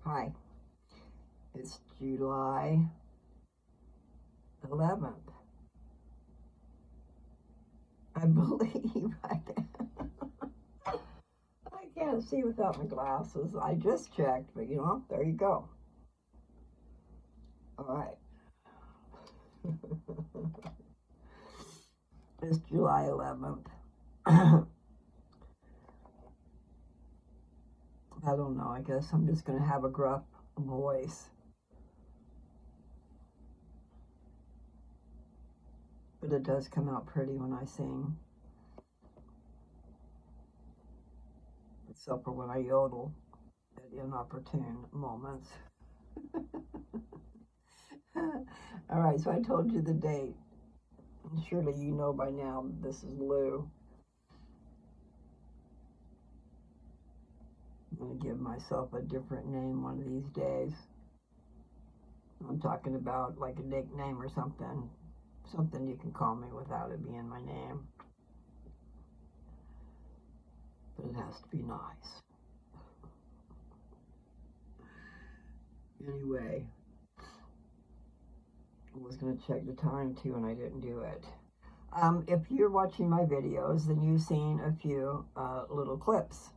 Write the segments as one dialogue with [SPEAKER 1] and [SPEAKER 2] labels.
[SPEAKER 1] Hi, it's July 11th. I believe I can't see without my glasses. I just checked, but there you go. All right. It's July 11th. I don't know. I guess I'm just going to have a gruff voice. But it does come out pretty when I sing. Except for when I yodel at inopportune moments. All right, so I told you the date. Surely you know by now this is Lou. I'm going to give myself a different name one of these days. I'm talking about like a nickname or something. Something you can call me without it being my name. But it has to be nice. Anyway, I was going to check the time too and I didn't do it. If you're watching my videos, then you've seen a few little clips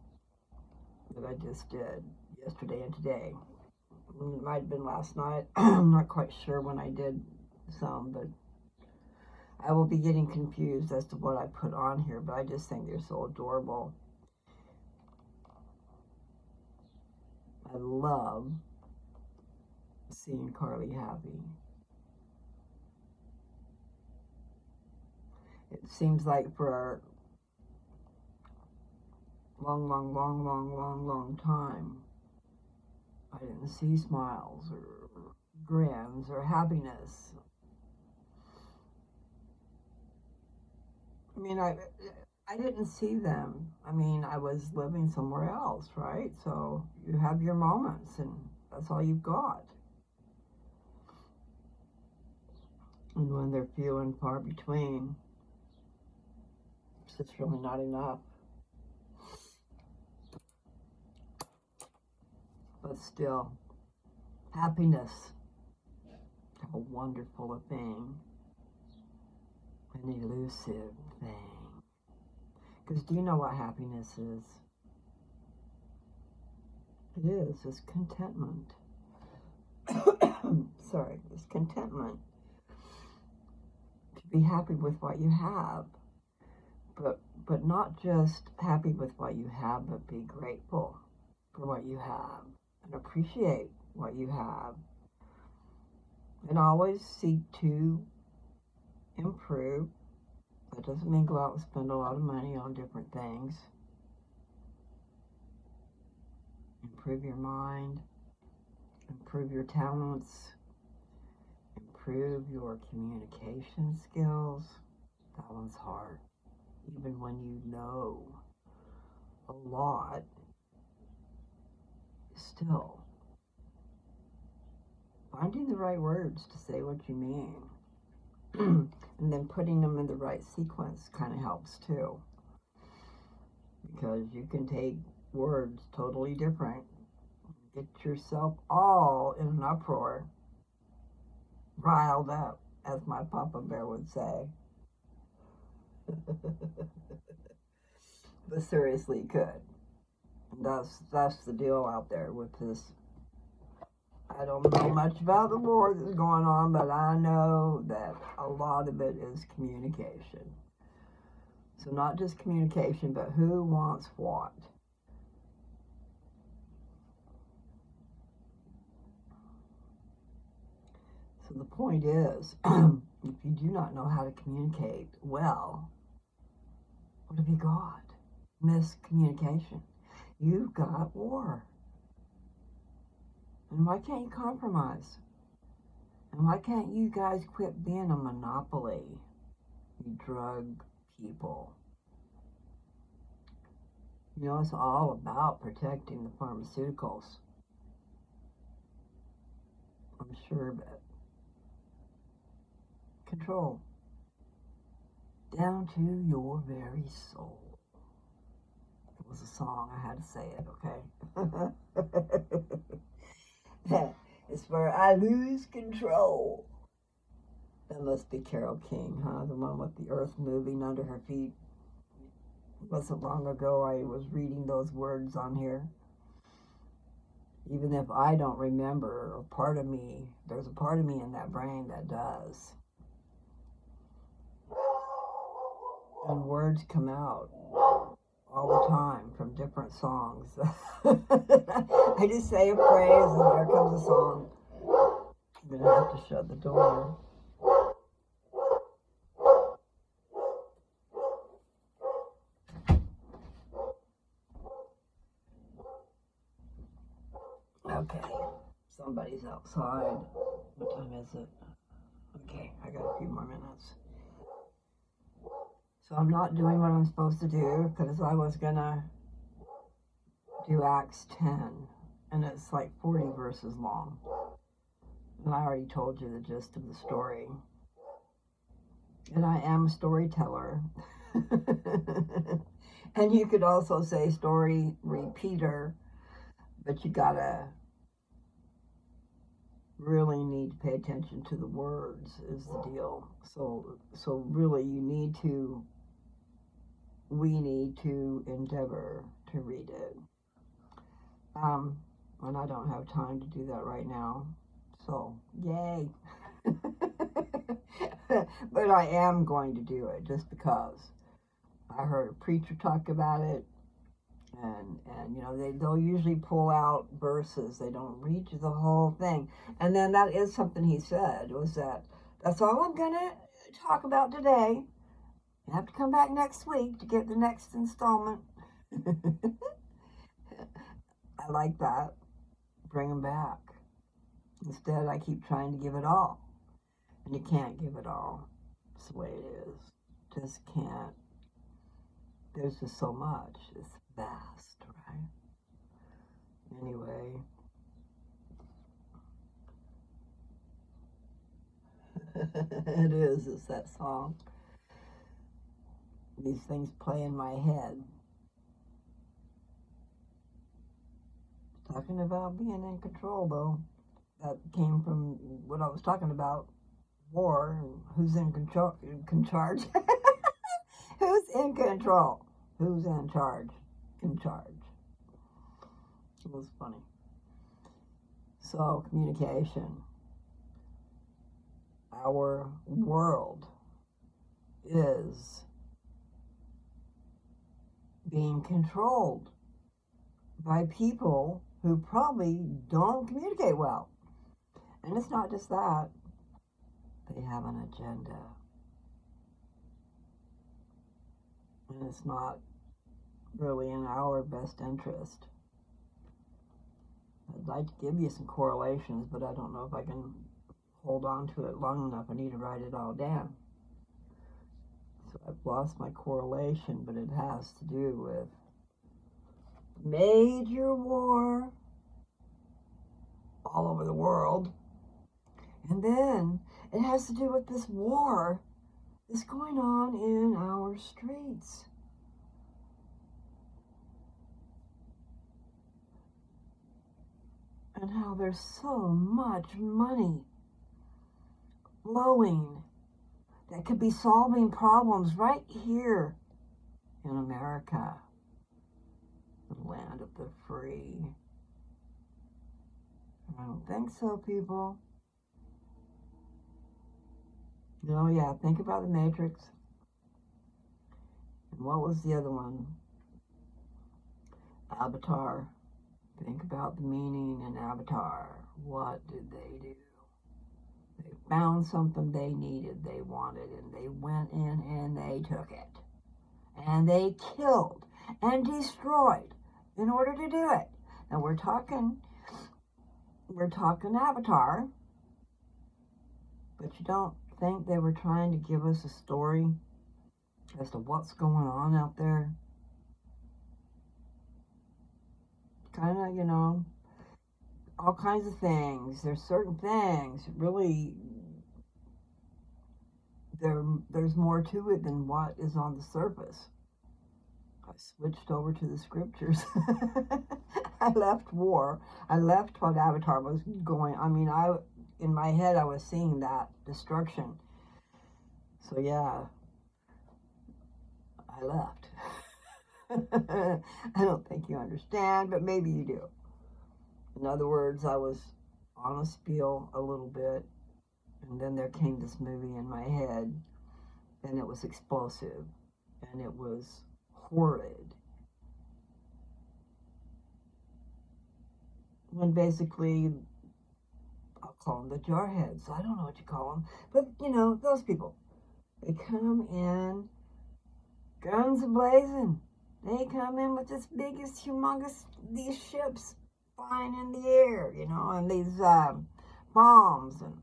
[SPEAKER 1] that I just did yesterday and today. It might have been last night. I'm not quite sure when I did some, but I will be getting confused as to what I put on here, but I just think they're so adorable. I love seeing Carly happy. It seems like for a long time, I didn't see smiles or grins or happiness. I mean, I didn't see them. I mean, I was living somewhere else, right? So you have your moments, and that's all you've got. And when they're few and far between, it's just really not enough. But still, happiness, how wonderful a thing, an elusive thing. Because do you know what happiness is? It is, it's contentment. Sorry, it's contentment. To be happy with what you have. But not just happy with what you have, but be grateful for what you have and appreciate what you have. And always seek to improve. That doesn't mean go out and spend a lot of money on different things. Improve your mind, improve your talents, improve your communication skills. That one's hard. Even when you know a lot, still finding the right words to say what you mean and then putting them in the right sequence kind of helps too, because you can take words totally different, get yourself all in an uproar, riled up, as my Papa Bear would say. But seriously, could. That's the deal out there with this. I don't know much about the war that's going on, but I know that a lot of it is communication. So not just communication, but who wants what. So the point is, if you do not know how to communicate well, what have you got? Miscommunication. You've got war. And why can't you compromise? And why can't you guys quit being a monopoly, you drug people? You know, it's all about protecting the pharmaceuticals. I'm sure of it. Control. Down to your very soul. It was a song, I had to say it, okay? It's where I lose control. That must be Carole King, huh? The one with the earth moving under her feet. It wasn't long ago I was reading those words on here. Even if I don't remember, or part of me, there's a part of me in that brain that does. And words come out all the time from different songs. I just say a phrase and there comes a song. I'm going to have to shut the door. Okay, somebody's outside. What time is it? Okay, I got a few more minutes. So I'm not doing what I'm supposed to do because I was going to do Acts 10, and it's like 40 verses long. And I already told you the gist of the story. And I am a storyteller. And you could also say story repeater, but you gotta really need to pay attention to the words is the deal. So really we need to endeavor to read it. And I don't have time to do that right now. So, yay. But I am going to do it just because I heard a preacher talk about it. And you know, they'll usually pull out verses. They don't read the whole thing. And then that is something he said, was that's all I'm going to talk about today. You have to come back next week to get the next installment. I like that. Bring them back. Instead, I keep trying to give it all. And you can't give it all. It's the way it is. Just can't. There's just so much. It's vast, right? Anyway. It is. It's that song. These things play in my head. Talking about being in control, though. That came from what I was talking about. War. Who's in control? In charge? Who's in control? Who's in charge? In charge. It was funny. So, communication. Our world is being controlled by people who probably don't communicate well. And it's not just that. They have an agenda. And it's not really in our best interest. I'd like to give you some correlations, but I don't know if I can hold on to it long enough. I need to write it all down. So I've lost my correlation, but it has to do with major war all over the world. And then it has to do with this war that's going on in our streets. And how there's so much money flowing that could be solving problems right here in America, the land of the free. I don't think so, people. Oh, yeah, think about the Matrix. And what was the other one? Avatar. Think about the meaning in Avatar. What did they do? They found something they needed, they wanted, and they went in and they took it. And they killed and destroyed in order to do it. Now we're talking Avatar, but you don't think they were trying to give us a story as to what's going on out there? Kind of, you know, all kinds of things. There's certain things, really, there's more to it than what is on the surface. I switched over to the scriptures. I left war. I left what Avatar was going. I mean, in my head, I was seeing that destruction. So yeah, I left. I don't think you understand, but maybe you do. In other words, I was on a spiel a little bit, and then there came this movie in my head, and it was explosive, and it was horrid. When basically, I'll call them the jarheads. I don't know what you call them, but you know, those people. They come in, guns blazing. They come in with this biggest, humongous, these ships flying in the air, you know, and these bombs. And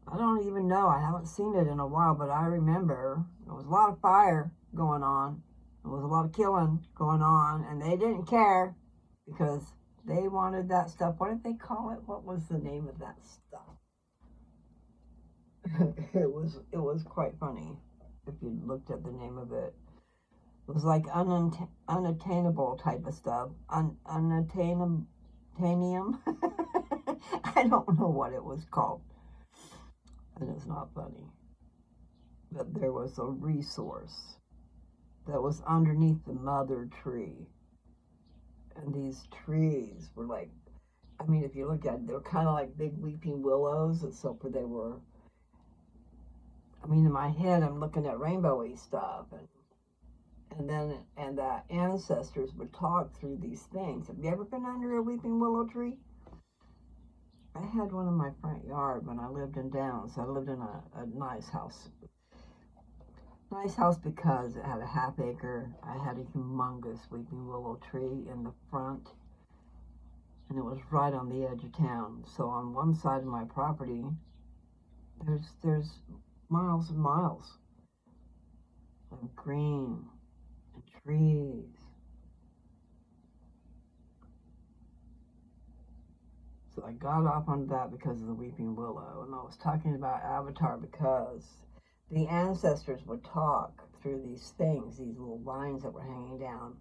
[SPEAKER 1] I don't even know. I haven't seen it in a while, but I remember there was a lot of fire going on. There was a lot of killing going on, and they didn't care because they wanted that stuff. What did they call it? What was the name of that stuff? It was quite funny if you looked at the name of it. It was like unattainable type of stuff. Unattainable. I don't know what it was called. And it's not funny. But there was a resource that was underneath the mother tree. And these trees were like, I mean, if you look at it, they were kind of like big weeping willows, except for they were, I mean, in my head, I'm looking at rainbowy stuff. And the ancestors would talk through these things. Have you ever been under a weeping willow tree? I had one in my front yard when I lived in Downs. I lived in a nice house. Nice house because it had a half acre. I had a humongous weeping willow tree in the front, and it was right on the edge of town. So on one side of my property, there's miles and miles of green and trees. So I got off on that because of the weeping willow, and I was talking about Avatar because the ancestors would talk through these things, these little lines that were hanging down.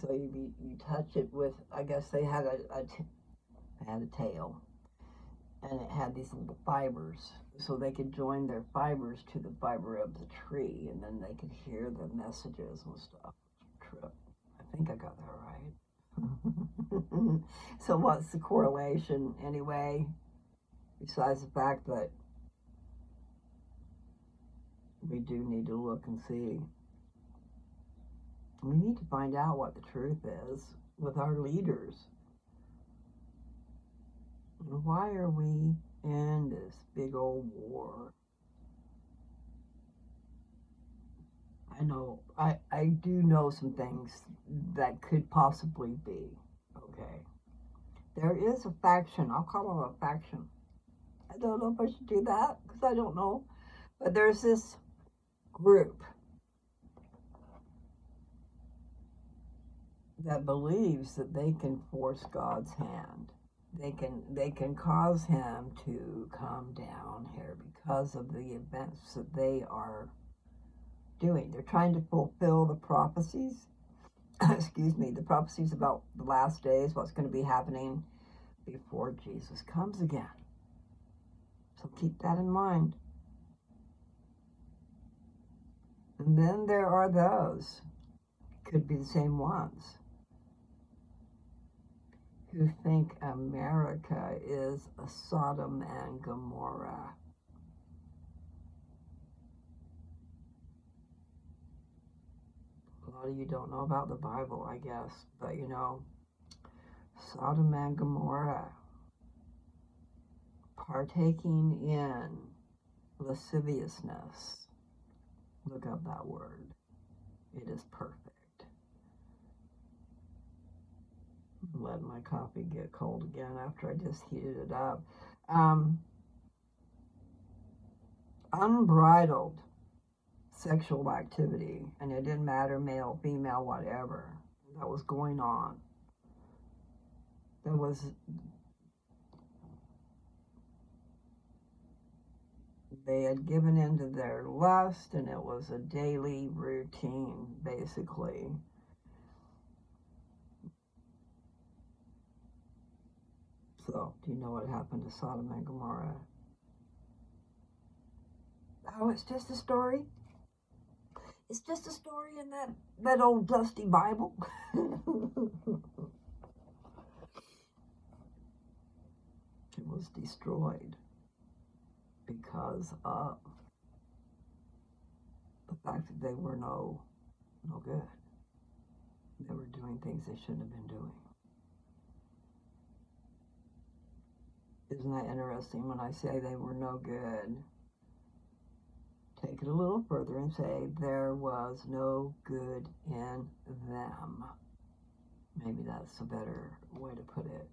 [SPEAKER 1] So you touch it with, I guess they had a tail, and it had these little fibers, so they could join their fibers to the fiber of the tree, and then they could hear the messages and stuff. True. I think I got that right. So what's the correlation anyway? Besides the fact that we do need to look and see. We need to find out what the truth is with our leaders. And why are we in this big old war? I know, I do know some things that could possibly be, okay? There is a faction, I'll call them a faction. I don't know if I should do that, because I don't know. But there's this group that believes that they can force God's hand. They can cause him to come down here because of the events that they are doing. They're trying to fulfill the prophecies. Excuse me, the prophecies about the last days, what's going to be happening before Jesus comes again. So keep that in mind. And then there are those, could be the same ones, who think America is a Sodom and Gomorrah. A lot of you don't know about the Bible, I guess, but you know, Sodom and Gomorrah, partaking in lasciviousness. Look up that word. It is perfect. Let my coffee get cold again after I just heated it up. Unbridled sexual activity, and it didn't matter, male, female, whatever, that was going on. They had given into their lust, and it was a daily routine, basically. So, do you know what happened to Sodom and Gomorrah? Oh, it's just a story. It's just a story in that old dusty Bible. It was destroyed because of the fact that they were no good. They were doing things they shouldn't have been doing. Isn't that interesting when I say they were no good? Take it a little further and say there was no good in them. Maybe that's a better way to put it.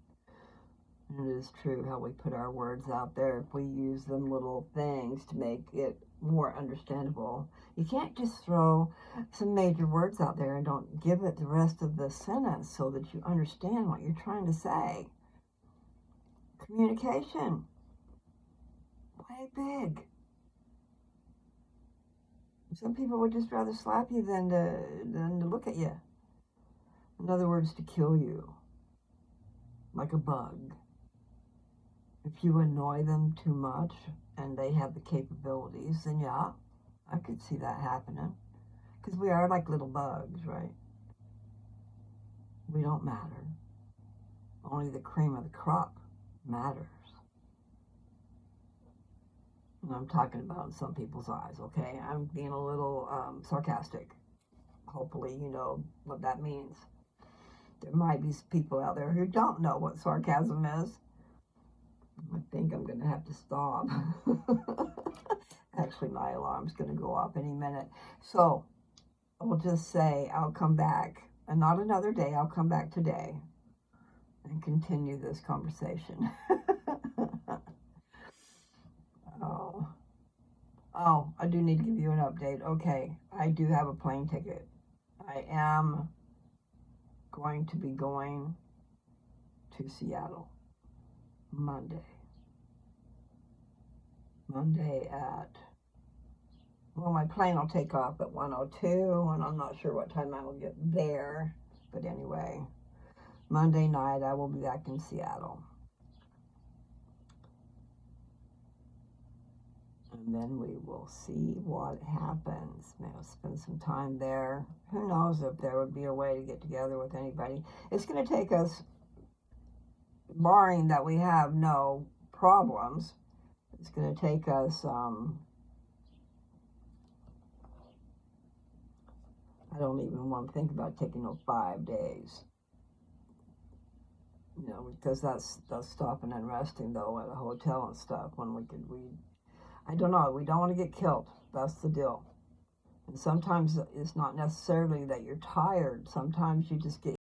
[SPEAKER 1] And it is true how we put our words out there. If we use them little things to make it more understandable, you can't just throw some major words out there and don't give it the rest of the sentence so that you understand what you're trying to say. Communication, way big. Some people would just rather slap you than to look at you. In other words, to kill you, like a bug. If you annoy them too much and they have the capabilities, then yeah, I could see that happening. Because we are like little bugs, right? We don't matter. Only the cream of the crop matters. And I'm talking about in some people's eyes, okay? I'm being a little sarcastic. Hopefully you know what that means. There might be people out there who don't know what sarcasm is. I think I'm going to have to stop. Actually, my alarm's going to go off any minute. So, I'll just say I'll come back, and not another day, I'll come back today and continue this conversation. Oh, I do need to give you an update. Okay, I do have a plane ticket. I am going to be going to Seattle Monday at, well, my plane will take off at 1:02, and I'm not sure what time I will get there. But anyway, Monday night I will be back in Seattle. And then we will see what happens. Maybe I'll spend some time there. Who knows if there would be a way to get together with anybody. It's going to take us, barring that we have no problems, it's going to take us, I don't even want to think about taking 5 days. You know, because that's stopping and resting, though, at a hotel and stuff, when I don't know, we don't want to get killed. That's the deal. And sometimes it's not necessarily that you're tired. Sometimes you just get